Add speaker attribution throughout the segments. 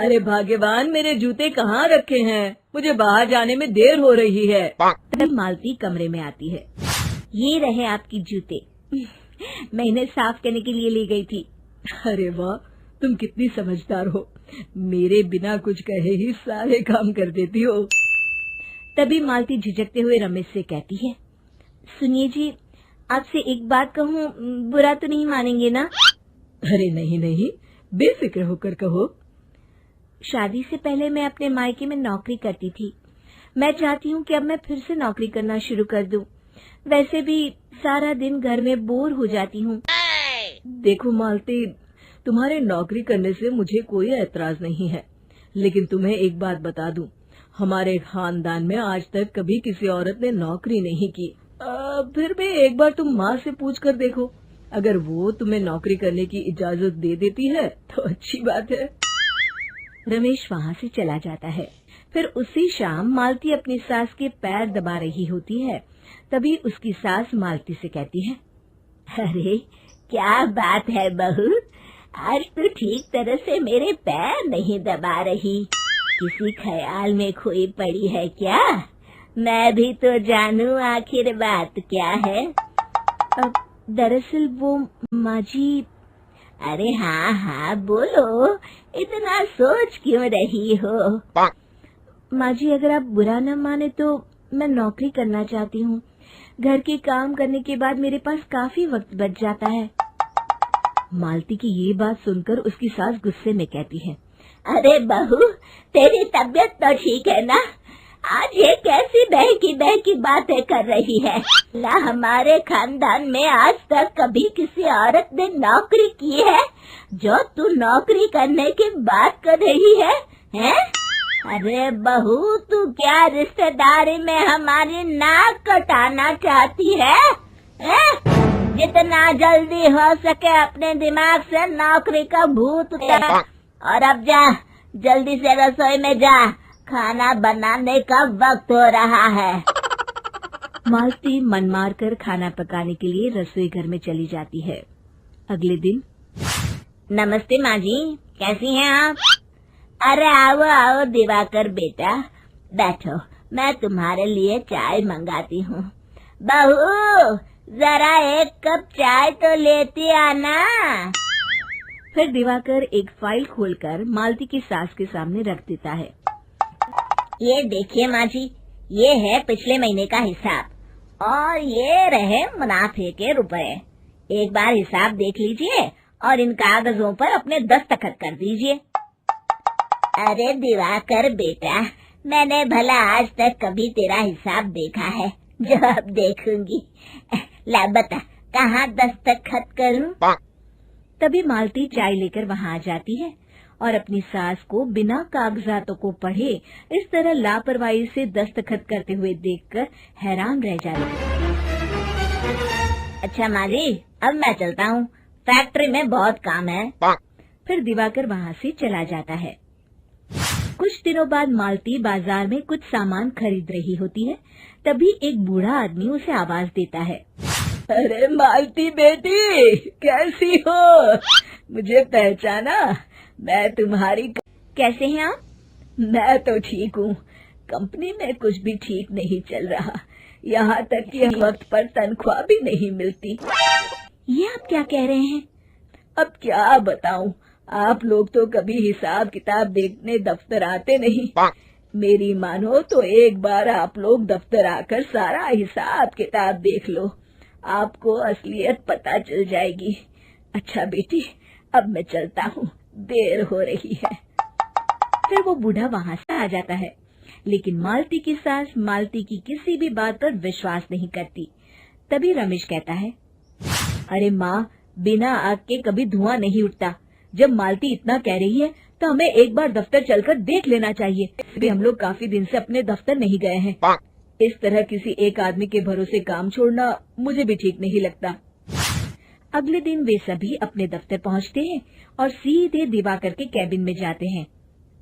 Speaker 1: अरे भाग्यवान, मेरे जूते कहाँ रखे हैं? मुझे बाहर जाने में देर हो रही है।
Speaker 2: तभी मालती कमरे में आती है। ये रहे आपकी जूते। मैं इन्हें साफ करने के लिए ले गई थी।
Speaker 1: अरे वाह, तुम कितनी समझदार हो। मेरे बिना कुछ कहे ही सारे काम कर देती हो।
Speaker 2: तभी मालती झिझकते हुए रमेश से कहती है, सुनिए जी, आपसे एक बात कहूँ, बुरा तो नहीं मानेंगे ना?
Speaker 1: अरे नहीं नहीं, बेफिक्र होकर कहो।
Speaker 2: शादी से पहले मैं अपने मायके में नौकरी करती थी। मैं चाहती हूँ कि अब मैं फिर से नौकरी करना शुरू कर दूं। वैसे भी सारा दिन घर में बोर हो जाती हूँ।
Speaker 1: देखो मालती, तुम्हारे नौकरी करने से मुझे कोई ऐतराज नहीं है, लेकिन तुम्हें एक बात बता दूं, हमारे खानदान में आज तक कभी किसी औरत ने नौकरी नहीं की। फिर भी एक बार तुम माँ से पूछ कर देखो, अगर वो तुम्हें नौकरी करने की इजाजत दे देती है तो अच्छी बात है।
Speaker 2: रमेश वहाँ से चला जाता है। फिर उसी शाम मालती अपनी सास के पैर दबा रही होती है। तभी उसकी सास मालती से कहती है, अरे क्या बात है बहू, आज तो ठीक तरह से मेरे पैर नहीं दबा रही। किसी ख्याल में खोई पड़ी है क्या? मैं भी तो जानूं आखिर बात क्या है। दरअसल वो माँ जी। अरे हाँ हाँ बोलो, इतना सोच क्यों रही हो? माँ जी, अगर आप बुरा न माने तो मैं नौकरी करना चाहती हूँ। घर के काम करने के बाद मेरे पास काफी वक्त बच जाता है। मालती की ये बात सुनकर उसकी सास गुस्से में कहती है, अरे बहू, तेरी तबीयत तो ठीक है ना? आज ये कैसी बहकी बातें कर रही है? ला, हमारे खानदान में आज तक कभी किसी औरत ने नौकरी की है जो तू नौकरी करने की बात कर रही है, हैं? अरे बहू, तू क्या रिश्तेदारी में हमारी नाक कटाना चाहती है? जितना जल्दी हो सके अपने दिमाग से नौकरी का भूत उतार, और अब जा, जल्दी से रसोई में जा, खाना बनाने का वक्त हो रहा है। मालती मन मार कर खाना पकाने के लिए रसोई घर में चली जाती है। अगले दिन, नमस्ते माँ जी, कैसी हैं आप? अरे आओ आओ दिवाकर बेटा, बैठो, मैं तुम्हारे लिए चाय मंगाती हूँ। बहू, जरा एक कप चाय तो लेती आना। फिर दिवाकर एक फाइल खोलकर मालती की सास के सामने रख देता है। ये देखिए माँ जी, ये है पिछले महीने का हिसाब और ये रहे मुनाफे के रुपए। एक बार हिसाब देख लीजिए और इन कागजों पर अपने दस्तखत कर दीजिए। अरे दिवाकर बेटा, मैंने भला आज तक कभी तेरा हिसाब देखा है जो अब देखूंगी? ला बता, कहाँ दस्तखत करूं? तभी मालती चाय लेकर वहाँ आ जाती है और अपनी सास को बिना कागजातों को पढ़े इस तरह लापरवाही से दस्तखत करते हुए देखकर हैरान रह जाती है। अच्छा माँ जी, अब मैं चलता हूँ, फैक्ट्री में बहुत काम है। फिर दिवाकर वहाँ से चला जाता है। कुछ दिनों बाद मालती बाजार में कुछ सामान खरीद रही होती है। तभी एक बूढ़ा आदमी उसे आवाज देता है,
Speaker 1: अरे मालती बेटी, कैसी हो? मुझे पहचाना? मैं तुम्हारी।
Speaker 2: कैसे हैं आप?
Speaker 1: मैं तो ठीक हूँ। कंपनी में कुछ भी ठीक नहीं चल रहा, यहाँ तक कि वक्त पर तनख्वाह भी नहीं मिलती।
Speaker 2: ये आप क्या कह रहे हैं?
Speaker 1: अब क्या बताऊँ, आप लोग तो कभी हिसाब किताब देखने दफ्तर आते नहीं। मेरी मानो तो एक बार आप लोग दफ्तर आकर सारा हिसाब किताब देख लो, आपको असलियत पता चल जाएगी। अच्छा बेटी, अब मैं चलता हूँ, देर हो रही है।
Speaker 2: फिर वो बूढ़ा वहाँ से आ जाता है, लेकिन मालती की सास मालती की किसी भी बात पर विश्वास नहीं करती। तभी रमेश कहता है, अरे माँ, बिना आग के कभी धुआं नहीं उठता। जब मालती इतना कह रही है तो हमें एक बार दफ्तर चलकर देख लेना चाहिए। हम लोग काफी दिन से अपने दफ्तर नहीं गए हैं।
Speaker 1: इस तरह किसी एक आदमी के भरोसे काम छोड़ना मुझे भी ठीक नहीं लगता।
Speaker 2: अगले दिन वे सभी अपने दफ्तर पहुंचते हैं और सीधे दिवाकर के कैबिन में जाते हैं।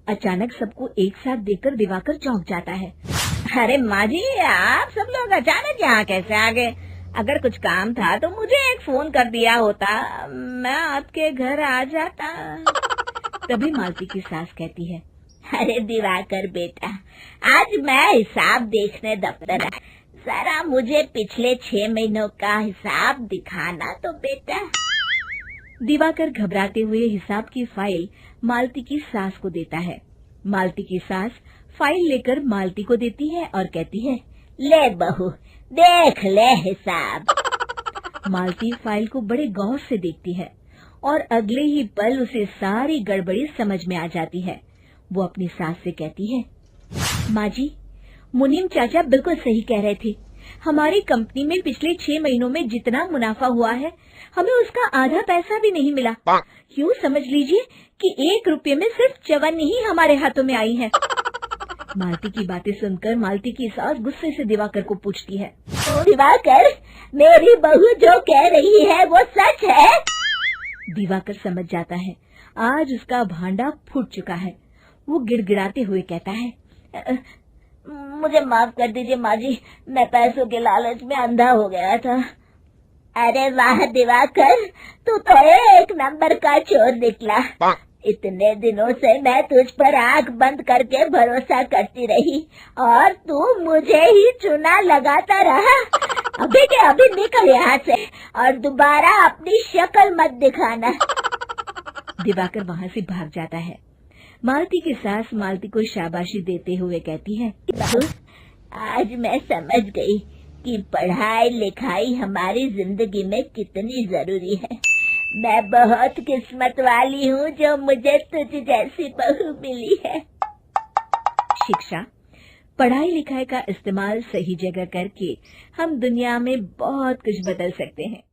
Speaker 2: अचानक सबको एक साथ देखकर दिवाकर चौंक जाता है। अरे माँ जी, आप सब लोग अचानक यहाँ कैसे आ गए? अगर कुछ काम था तो मुझे एक फोन कर दिया होता, मैं आपके घर आ जाता।
Speaker 1: तभी मालती की सास कहती है,
Speaker 2: अरे दिवाकर बेटा, आज मैं हिसाब देखने दफ्तर आया। जरा मुझे पिछले 6 महीनों का हिसाब दिखाना तो बेटा।
Speaker 1: दिवाकर घबराते हुए हिसाब की फाइल मालती की सास को देता है। मालती की सास फाइल लेकर मालती को देती है और कहती है,
Speaker 2: ले बहू, देख ले हिसाब।
Speaker 1: मालती फाइल को बड़े गौर से देखती है और अगले ही पल उसे सारी गड़बड़ी समझ में आ जाती है। वो अपनी सास से कहती है, माँ जी, मुनीम चाचा बिल्कुल सही कह रहे थे। हमारी कंपनी में पिछले 6 महीनों में जितना मुनाफा हुआ है, हमें उसका आधा पैसा भी नहीं मिला। यूँ समझ लीजिए कि 1 रुपये में सिर्फ चवन्नी ही हमारे हाथों में आई है। मालती की बातें सुनकर मालती की सास गुस्से से दिवाकर को पूछती है,
Speaker 2: दिवाकर, मेरी बहू जो कह रही है वो सच है?
Speaker 1: दिवाकर समझ जाता है आज उसका भांडा फूट चुका है। वो गिड़गिड़ाते हुए कहता है,
Speaker 2: मुझे माफ कर दीजिए माँ जी, मैं पैसों के लालच में अंधा हो गया था। अरे वाह दिवाकर, तू तो 1 नंबर का चोर निकला। इतने दिनों से मैं तुझ पर आंख बंद करके भरोसा करती रही और तू मुझे ही चुना लगाता रहा। अभी के अभी निकल यहाँ से और दोबारा अपनी शक्ल मत दिखाना।
Speaker 1: दिवाकर वहाँ से भाग जाता है। मालती की सास मालती को शाबाशी देते हुए कहती है,
Speaker 2: आज मैं समझ गई कि पढ़ाई लिखाई हमारी जिंदगी में कितनी जरूरी है। मैं बहुत किस्मत वाली हूँ जो मुझे तुझ जैसी बहू मिली है।
Speaker 1: शिक्षा, पढ़ाई लिखाई का इस्तेमाल सही जगह करके हम दुनिया में बहुत कुछ बदल सकते हैं।